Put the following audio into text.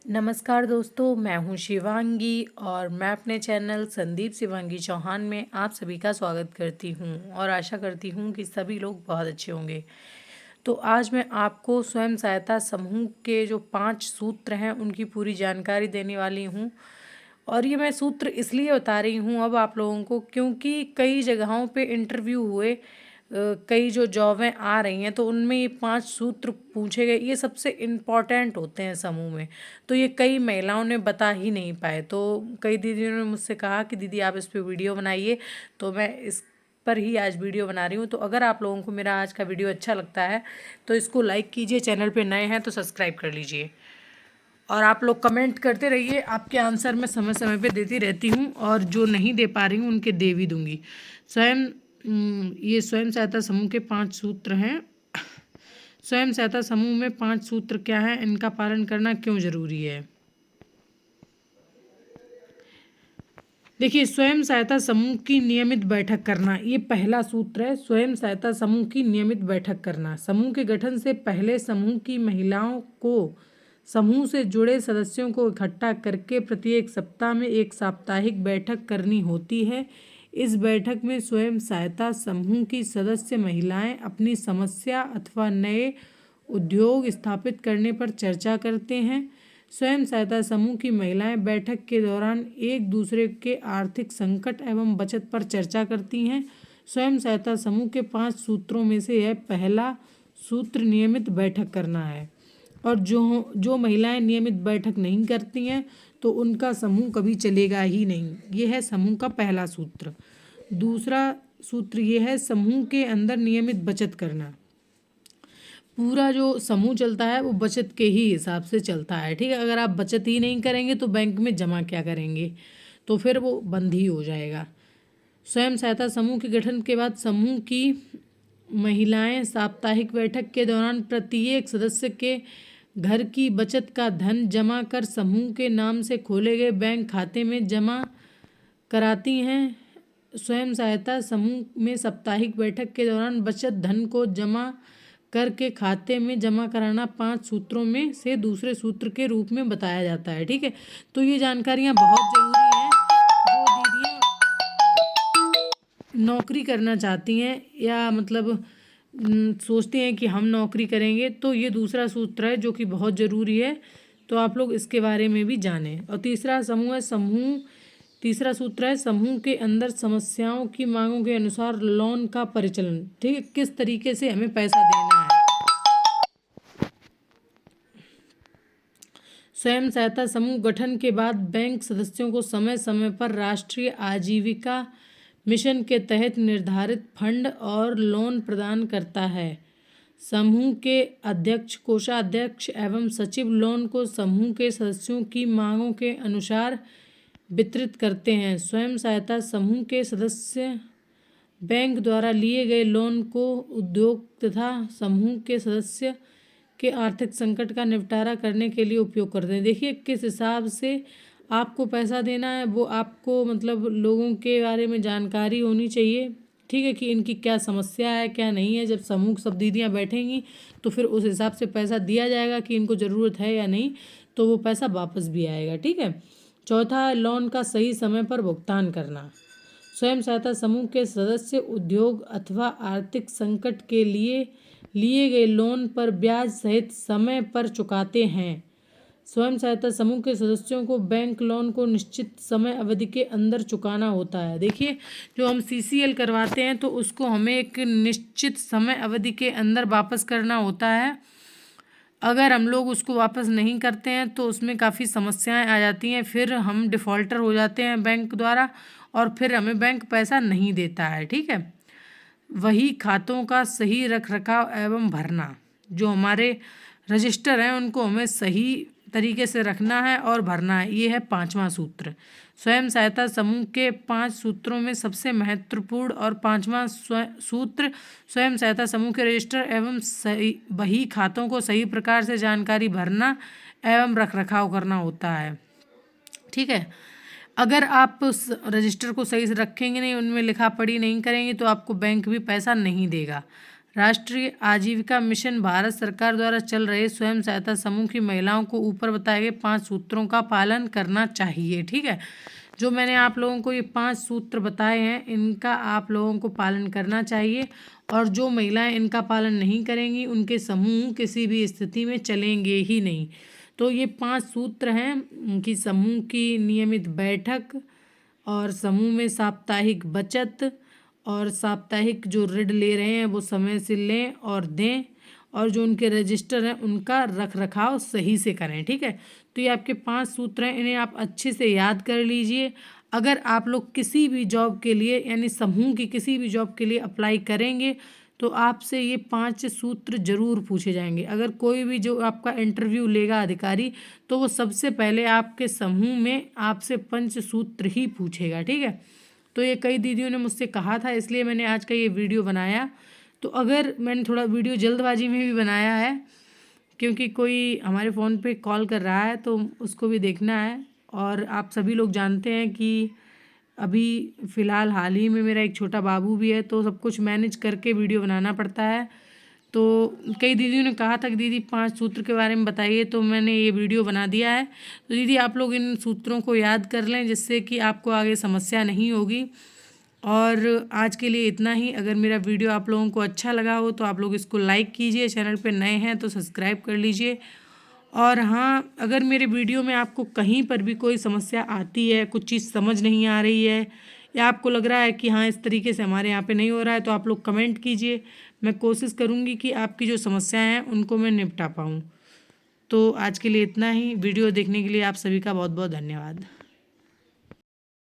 नमस्कार दोस्तों, मैं हूं शिवांगी और मैं अपने चैनल संदीप शिवांगी चौहान में आप सभी का स्वागत करती हूं और आशा करती हूं कि सभी लोग बहुत अच्छे होंगे। तो आज मैं आपको स्वयं सहायता समूह के जो 5 सूत्र हैं उनकी पूरी जानकारी देने वाली हूं। और ये मैं सूत्र इसलिए बता रही हूँ अब आप लोगों को, क्योंकि कई जगहों पे इंटरव्यू हुए, कई जो जॉबें आ रही हैं तो उनमें ये 5 सूत्र पूछे गए। ये सबसे इम्पॉर्टेंट होते हैं समूह में। तो ये कई महिलाओं ने बता ही नहीं पाए। तो कई दीदियों ने मुझसे कहा कि दीदी आप इस पे वीडियो बनाइए, तो मैं इस पर ही आज वीडियो बना रही हूँ। तो अगर आप लोगों को मेरा आज का वीडियो अच्छा लगता है तो इसको लाइक कीजिए, चैनल पे नए हैं तो सब्सक्राइब कर लीजिए और आप लोग कमेंट करते रहिए। आपके आंसर मैं समय समय पे देती रहती हूँ और जो नहीं दे पा रही हूँ उनके दे भी दूँगी। ये स्वयं सहायता समूह के 5 सूत्र हैं। स्वयं सहायता समूह में 5 सूत्र क्या हैं, इनका पालन करना क्यों ज़रूरी है। देखिए, स्वयं सहायता समूह की नियमित बैठक करना, ये पहला सूत्र है। स्वयं सहायता समूह की नियमित बैठक करना। समूह के गठन से पहले समूह की महिलाओं को समूह से जुड़े सदस्यों को इकट्ठा करके प्रत्येक सप्ताह में एक साप्ताहिक बैठक करनी होती है। इस बैठक में स्वयं सहायता समूह की सदस्य महिलाएं अपनी समस्या अथवा नए उद्योग स्थापित करने पर चर्चा करते हैं। स्वयं सहायता समूह की महिलाएं बैठक के दौरान एक दूसरे के आर्थिक संकट एवं बचत पर चर्चा करती हैं। स्वयं सहायता समूह के 5 सूत्रों में से यह पहला सूत्र नियमित बैठक करना है। और जो जो महिलाएं नियमित बैठक नहीं करती हैं तो उनका समूह कभी चलेगा ही नहीं। ये है समूह का पहला सूत्र। दूसरा सूत्र ये है समूह के अंदर नियमित बचत करना। पूरा जो समूह चलता है वो बचत के ही हिसाब से चलता है, ठीक है। अगर आप बचत ही नहीं करेंगे तो बैंक में जमा क्या करेंगे, तो फिर वो बंद ही हो जाएगा। स्वयं सहायता समूह के गठन के बाद समूह की महिलाएं साप्ताहिक बैठक के दौरान प्रत्येक सदस्य के घर की बचत का धन जमा कर समूह के नाम से खोले गए बैंक खाते में जमा कराती हैं। स्वयं सहायता समूह में साप्ताहिक बैठक के दौरान बचत धन को जमा करके खाते में जमा कराना 5 सूत्रों में से दूसरे सूत्र के रूप में बताया जाता है, ठीक है। तो ये जानकारियाँ बहुत ज़रूरी हैं। जो दीदियाँ नौकरी करना चाहती हैं या मतलब सोचती हैं कि हम नौकरी करेंगे, तो ये दूसरा सूत्र है जो कि बहुत ज़रूरी है। तो आप लोग इसके बारे में भी जानें। और तीसरा सूत्र है समूह के अंदर समस्याओं की मांगों के अनुसार लोन का परिचालन, ठीक है। किस तरीके से हमें पैसा देना है। स्वयं सहायता समूह गठन के बाद बैंक सदस्यों को समय समय पर राष्ट्रीय आजीविका मिशन के तहत निर्धारित फंड और लोन प्रदान करता है। समूह के अध्यक्ष, कोषाध्यक्ष एवं सचिव लोन को समूह के सदस्यों की मांगों के अनुसार वितरित करते हैं। स्वयं सहायता समूह के सदस्य बैंक द्वारा लिए गए लोन को उद्योग तथा समूह के सदस्य के आर्थिक संकट का निपटारा करने के लिए उपयोग करते हैं। देखिए, किस हिसाब से आपको पैसा देना है वो आपको मतलब लोगों के बारे में जानकारी होनी चाहिए, ठीक है, कि इनकी क्या समस्या है क्या नहीं है। जब समूह सब दीदियाँ बैठेंगी तो फिर उस हिसाब से पैसा दिया जाएगा कि इनको ज़रूरत है या नहीं, तो वो पैसा वापस भी आएगा, ठीक है। चौथा है लोन का सही समय पर भुगतान करना। स्वयं सहायता समूह के सदस्य उद्योग अथवा आर्थिक संकट के लिए गए लोन पर ब्याज सहित समय पर चुकाते हैं। स्वयं सहायता समूह के सदस्यों को बैंक लोन को निश्चित समय अवधि के अंदर चुकाना होता है। देखिए, जो हम CCL करवाते हैं तो उसको हमें एक निश्चित समय अवधि के अंदर वापस करना होता है। अगर हम लोग उसको वापस नहीं करते हैं तो उसमें काफ़ी समस्याएं आ जाती हैं, फिर हम डिफ़ॉल्टर हो जाते हैं बैंक द्वारा और फिर हमें बैंक पैसा नहीं देता है, ठीक है। वही खातों का सही रख रखाव एवं भरना, जो हमारे रजिस्टर हैं उनको हमें सही तरीके से रखना है और भरना है। ये है 5वां सूत्र। स्वयं सहायता समूह के 5 सूत्रों में सबसे महत्वपूर्ण और 5वां सूत्र स्वयं सहायता समूह के रजिस्टर एवं सही बही खातों को सही प्रकार से जानकारी भरना एवं रख रखाव करना होता है, ठीक है। अगर आप उस रजिस्टर को सही से रखेंगे नहीं, उनमें लिखा पढ़ी नहीं करेंगे तो आपको बैंक भी पैसा नहीं देगा। राष्ट्रीय आजीविका मिशन भारत सरकार द्वारा चल रहे स्वयं सहायता समूह की महिलाओं को ऊपर बताए गए 5 सूत्रों का पालन करना चाहिए। ठीक है, जो मैंने आप लोगों को ये 5 सूत्र बताए हैं, इनका आप लोगों को पालन करना चाहिए। और जो महिलाएं इनका पालन नहीं करेंगी, उनके समूह किसी भी स्थिति में चलेंगे ही नहीं। तो ये 5 सूत्र हैं कि समूह की नियमित बैठक, और समूह में साप्ताहिक बचत, और साप्ताहिक जो ऋण ले रहे हैं वो समय से लें और दें, और जो उनके रजिस्टर हैं उनका रख रखाव सही से करें। ठीक है, तो ये आपके 5 सूत्र हैं, इन्हें आप अच्छे से याद कर लीजिए। अगर आप लोग किसी भी जॉब के लिए, यानी समूह की किसी भी जॉब के लिए अप्लाई करेंगे तो आपसे ये 5 सूत्र जरूर पूछे जाएंगे। अगर कोई भी जो आपका इंटरव्यू लेगा अधिकारी, तो वो सबसे पहले आपके समूह में आपसे 5 सूत्र ही पूछेगा। ठीक है, तो ये कई दीदियों ने मुझसे कहा था, इसलिए मैंने आज का ये वीडियो बनाया। तो अगर मैंने थोड़ा वीडियो जल्दबाजी में भी बनाया है, क्योंकि कोई हमारे फ़ोन पे कॉल कर रहा है तो उसको भी देखना है। और आप सभी लोग जानते हैं कि अभी फ़िलहाल हाल ही में मेरा एक छोटा बाबू भी है, तो सब कुछ मैनेज करके वीडियो बनाना पड़ता है। तो कई दीदियों ने कहा था कि दीदी 5 सूत्र के बारे में बताइए, तो मैंने ये वीडियो बना दिया है। तो दीदी आप लोग इन सूत्रों को याद कर लें, जिससे कि आपको आगे समस्या नहीं होगी। और आज के लिए इतना ही। अगर मेरा वीडियो आप लोगों को अच्छा लगा हो तो आप लोग इसको लाइक कीजिए, चैनल पे नए हैं तो सब्सक्राइब कर लीजिए। और हाँ, अगर मेरे वीडियो में आपको कहीं पर भी कोई समस्या आती है, कुछ चीज़ समझ नहीं आ रही है, या आपको लग रहा है कि हाँ इस तरीके से हमारे यहाँ पे नहीं हो रहा है, तो आप लोग कमेंट कीजिए। मैं कोशिश करूँगी कि आपकी जो समस्याएं हैं उनको मैं निपटा पाऊँ। तो आज के लिए इतना ही। वीडियो देखने के लिए आप सभी का बहुत बहुत धन्यवाद।